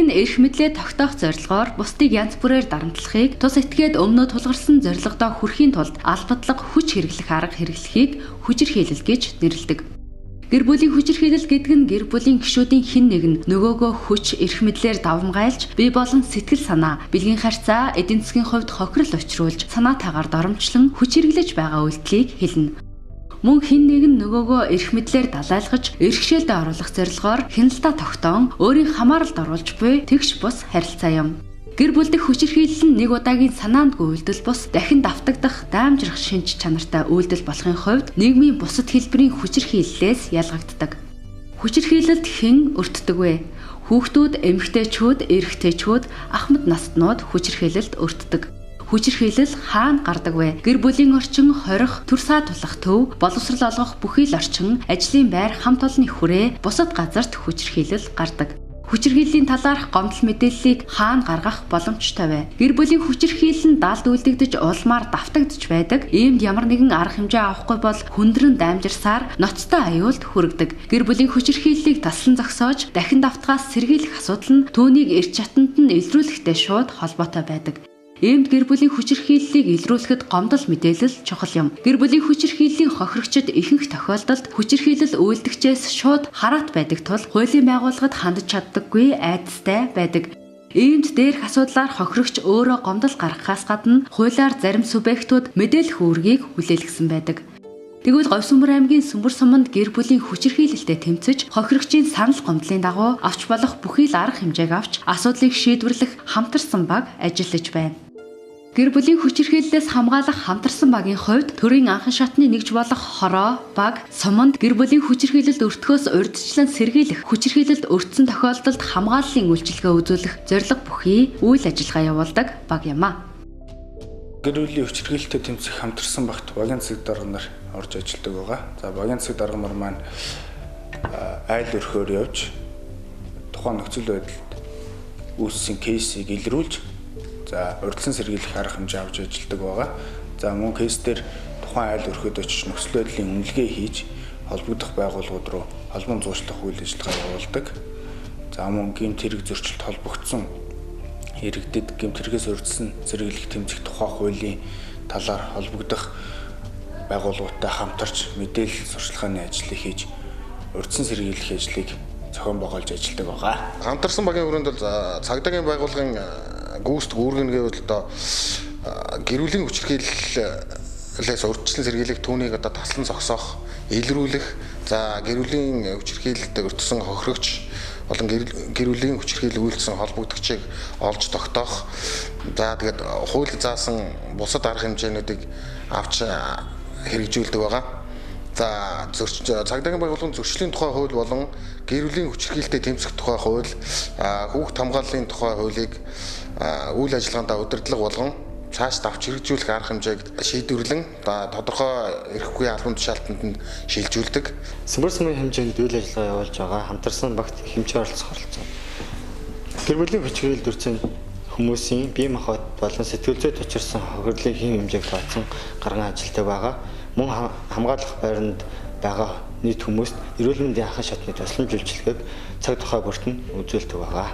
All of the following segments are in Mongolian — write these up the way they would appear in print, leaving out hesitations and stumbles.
нь эрх мэдлээ тогтоох зорилгоор бусдыг янз бүрээр дарамтлахыг тус этгээд өмнө тулгарсан зорилгодоо хүрэхийн тулд албатлаг хүч хэрэглэх арга хэрэглэхийг хүчирхийлэл гэж нэрлэдэг. Гэр бүлийн хүчирхийлэл гэдэг нь гэр бүлийн гишүүдийн хэн нэг нь нөгөөгөө хүч эрх мэдлээр давамгайлж бие болон сэтгэл санаа, бэлгийн харьцаа, эдийн засгийн хувьд хохирол учруулж санаатаагаар доромжлон хүч хэрэглэж байгаа үйлдэлийг хэлнэ. Мөн хэн нэг нь нөгөөгөө эрх мэдлээр далайлгаж, эрхшээлдээ оруулах зорилгоор хяналтаа тогтоон, өөрийн хамааралд оруулж буй тэгш бус харилцаа юм. Гэр бүл дэх хүчирхийлэл нь нэг удаагийн санаандгүй үйлдэл бус дахин давтагдах даамжрах шинж чанартай үйлдэл болохын хувьд нийгмийн бусад хэлбэрийн хүчирхийллээс ялгагддаг. Хүчирхийлэлд хэн өртдөг вэ? Хүүхдүүд, эмэгтэйчүүд, эрэгтэйчүүд, ахмад настнууд хүчирхийлэлд өртдөг. Хүчирхийлэл хаана гардаг вэ? Гэр бүлийн орчин, хорих, төрсаа тулах төв, боловсрал олгох бүхий л орчин, ажлын байр, хамт олонны хүрээ, бусад газарт хүчирхийлэл гардаг. Хүчирхийллийн талаарх гомдол мэдээллийг хаана гаргах боломжтой вэ? Гэр бүлийн хүчирхийлэл нь далд үлдэгдэж улмаар давтагдж байдаг. Иймд ямар нэгэн арга хэмжээ авахгүй бол хүндрэн дамжирсаар ноцтой аюулд хүргэдэг. Гэр бүлийн хүчирхийллийг таслан зогсоож дахин давтгаас сэргийлэх асуудал нь түүнийг эрч чатанд нь илрүүлэхтэй шууд холбоотой байдаг. Иймд гэр бүлийн хүчирхийллийг илрүүлэхэд гомдол мэдээлэл чухал юм. Гэр бүлийн хүчирхийллийн хохирогчид ихэнх тохиолдолд хүчирхийлэл үйлдэгчээс шууд хараат байдаг тул хуулийн байгууллагад хандж чаддаггүй айдастай байдаг. Иймд дээрх асуудлаар хохирогч өөрөө гомдол гаргахаас гадна хуулиар зарим субъектууд мэдээлэх үүргийг хүлээлгэсэн байдаг. Тэгвэл Говьсүмбэр аймгийн Сүмбэр суманд гэр бүлийн хүчирхийлэлтэд тэмцэж хохирогчийн санал гомдлын дагуу авч болох бүхий л арга хэмжээг авч асуудлыг шийдвэрлэх хамтарсан баг ажиллаж байна. Гэр бүлийн хүчирхийллээс хамгаалах хамтарсан багийн хувьд төрийн анхан шатны нэгж болох хороо, баг, суманд гэр бүлийн хүчирхийлэлд өртгөхөөс урьдчилан сэргийлэх, хүчирхийлэлд өртсөн тохиолдолд хамгааллын үйлчилгээ үзүүлэх зорилго бүхий үйл ажиллагаа явуулдаг баг юм а. Гэр бүлийн хүчирхийлэлтэд тэмцэх хамтарсан багт багийн засаг дарга нар орж ажилладаг байгаа. За багийн засаг дарга нар маань айл өрхөөр явж тухайн нөхцөл байдалд үүссэн кейсийг илрүүлж за урьдчилан сэргийлэх арга хэмжээ авч ажилладаг байгаа. За мөн кейс дээр тухайн айл өрхөд очиж нөхцөл байдлын үнэлгээ хийж холбогдох байгууллагууд руу холбоон зуучлах үйл ажиллагаа явуулдаг. За мөн гэмт хэрэг зөрчилд холбогдсон иргэдэд гэмт хэрэгээс урьдчилан сэргийлэх тэмцэх тухай хуулийн талаар холбогдох байгууллагуудтай хамтарч мэдээлэл сурчлагын ажлыг хийж урьдчилан сэргийлэх ажлыг зохион байгуулж ажилладаг байгаа. Хамтарсан багийн хүрээнд бол цагдаагийн байгууллагын гүйцэтгэх үүргэн гэвэл одоо гэр бүлийн хүчирхийллээс урьдчилан сэргийлэх түүнийг одоо таслан зогсоох, илрүүлэх, за гэр бүлийн хүчирхийлэлд өртсөн хохирогч болон гэр бүлийн хүчирхийлэл үйлдсэн холбогдогчийг олж тогтоох, за тэгээд хууль заасан бусад арга хэмжээнүүдийг авч хэрэгжүүлдэг байгаа. За цагдаагийн байгууллагын зөрчлийн тухай хууль болон гэр бүлийн хүчирхийлэлтэд тэмцэх тухай хууль, хүүхд хамгааллын тухай хуулийг үйл ажиллагаандаа удирдлага болгон цааш давч хэрэгжүүлэх арга хэмжээг шийдвэрлэн тодорхой эрхгүй албан тушаалтанд нь шилжүүлдэг. Сүмбэр сумын хэмжээнд үйл ажиллагаа явуулж байгаа хамтарсан багт хэмжээ оролцох оролцоо. Гэр бүлийн хүчирхийлэлд өртсөн хүмүүсийн бие махбод болон сэтгэл зүйд учирсан хохирлын хэм хэмжээг тооцсон гарган ажилтдаг байгаа. Мөн хамгаалах байранд байгаа нийт хүмүүст эрүүл мэндийн анхан шатны тусламж үйлчилгээг цаг тухай бүрт нь үзүүлдэг байгаа.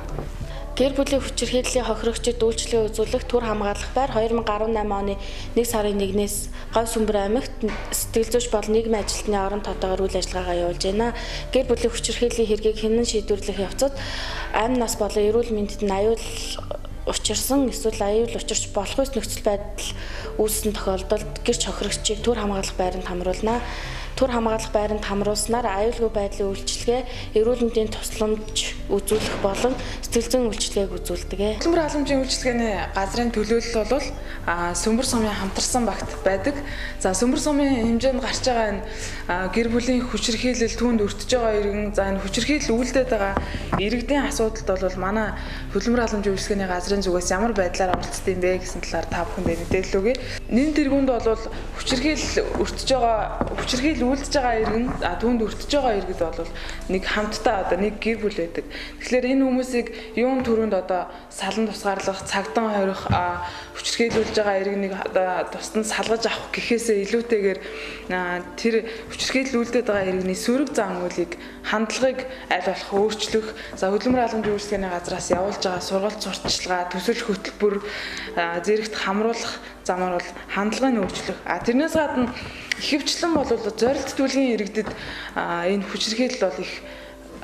Гэр бүлийн хүчирхийллийн хохирогчид үйлчлэгээ үзүүлэх түр хамгаалах байр 2018 оны 1 сарын 1-ээс Говьсүмбэр аймагт сэтгэл зүйч болон нийгмийн ажилтны орон тодоогоор үйл ажиллагаагаа явуулж байна. Гэр бүлийн хүчирхийллийн хэргийг хянан шийдвэрлэх явцад амь нас болон эрүүл мэндэд нь аюул учирсан эсвэл аюул учирч болох үс нөхцөл байдал үүссэн тохиолдолд гэрч хохирогчийг түр хамгаалах байранд хамруулна. Түр хамгаалах байранд хамруулснаар аюулгүй байдлын үйлчилгээ, эрүүл мэндийн тусламж үзүүлэх болон сэтгэл зүйн үйлчилгээг үзүүлдэг. Хөдөлмөр халамжийн үйлчилгээний газрын төлөөлөл бол Сүмбэр сумын хамтарсан багт байдаг. За Сүмбэр сумын хэмжээнд гарч байгаа энэ гэр бүлийн хүчирхийлэл түүнд өртөж байгаа иргэн, за энэ хүчирхийлэл үйлдээд байгаа иргэдийн асуудалд бол манай хөдөлмөр халамжийн үйлчилгээний газрын зүгээс ямар байдлаар оролцдог юм бэ гэсэн талаар та бүхэнд мэдээлэл өгье. Нэн тэргуунд бол хүчирхийлэл өртөж байгаа хүчирхийлэл хүчирхийлэл үлдэж байгаа иргэн түүнд өртөж байгаа иргэд бол нэг хамтдаа одоо нэг гэр бүл байдаг. Тэгэхээр энэ хүмүүсийг юун төрөнд одоо салан тусгаарлах, цагдан хорих, хүчирхийлүүлж байгаа иргэнийг одоо тусдан салгаж авах гэхээсээ илүүтэйгээр тэр хүчирхийлүүлдэд байгаа иргэний сөрөг зан үйлийг хандлагыг аль болох өөрчлөх, за хөдөлмөр албан үйлчлэгээний газраас явуулж байгаа сургалт сурталчилгаа, төсөл хөтөлбөр, зэрэгт хамруулах замаар бол хандлагыг өөрчлөх. Тэрнээс гадна ихэвчлэн бол зорилт төлгийн иргэдэд энэ хүчирхийлэл бол их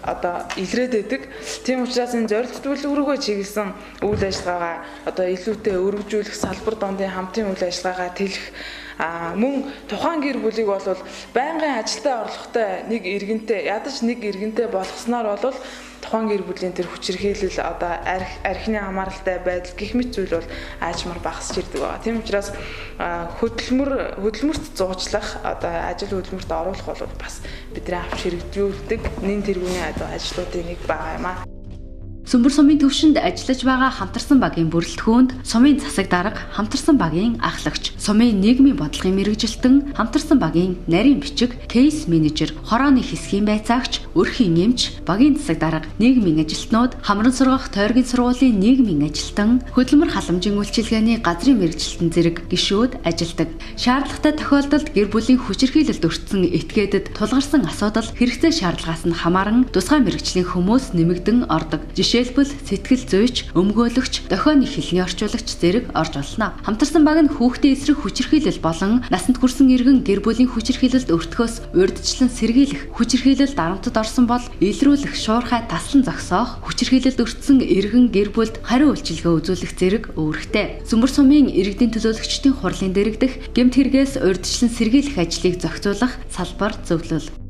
одоо илрээд байдаг. Тийм учраас энэ зорилт төлөв рүүгээ чиглэсэн үйл ажиллагаагаа одоо илүүтэй өргөжүүлэх, салбар дондын хамтын үйл ажиллагаагаа тэлэх, мөн тухайн гэр бүлийг бол байнгын ажилдаа орлоготой нэг иргэнтэй, ядаж нэг иргэнтэй болгосноор бол тухайн гэр бүлийн тэр хүчирхийлэл одоо архины хамааралтай байдал гэх мэт зүйл бол аажмаар багасч ирдэг байгаа. Тийм учраас хөдөлмөрт зуучлах одоо ажил хөдөлмөрт оруулах бол бас бидний авч хэрэгжүүлдэг нэн тэргүүний ажлуудын нэг байгаа юм аа. Сүмбэр сумын төвшөнд ажиллаж байгаа хамтарсан багийн бүрэлдэхүүнд сумын засаг дарга, хамтарсан багийн ахлагч, сумын нийгмийн бодлогын мэргэжилтэн, хамтарсан багийн нарийн бичиг, кейс менежер, хорооны хэсгийн байцаагч, өрхийн эмч, багийн засаг дарга, нийгмийн ажилтнууд, хамран сургах тойргийн сургуулийн нийгмийн ажилтан, хөдөлмөр халамжийн үйлчилгээний газрын мэргэжилтэн зэрэг гишүүд ажилдаг. Шаардлагатай тохиолдолд гэр бүлийн хүчирхийлэлд өртсөн этгээдэд тулгарсан асуудал хэрэгцээ шаардлагаас нь хамааран тусгай мэргэжлийн хүмүүс нэмэгдэн ордог. Жишээлбэл сэтгэл зүйч, өмгөөлөгч, дохионы хэлний орчуулагч зэрэг орж олно. Хамтарсан баг нь хүүхдийн эсрэг хүчирхийлэл болон насанд хүрсэн иргэн гэр бүлийн хүчирхийлэлд өртөхөөс урьдчилан сэргийлэх, хүчирхийлэл дарамтад орсон бол илрүүлэх, шуурхай таслан зогсоох, хүчирхийлэлд өртсөн иргэн гэр бүлд хариу үйлчилгээ үзүүлэх зэрэг үүрэгтэй. Сүмбэр сумын иргэдийн төлөөлөгчдийн хурлын дэргэдэх, гэмт хэрэгээс урьдчилан сэргийлэх ажлыг зохицуулах салбар зөвлөл.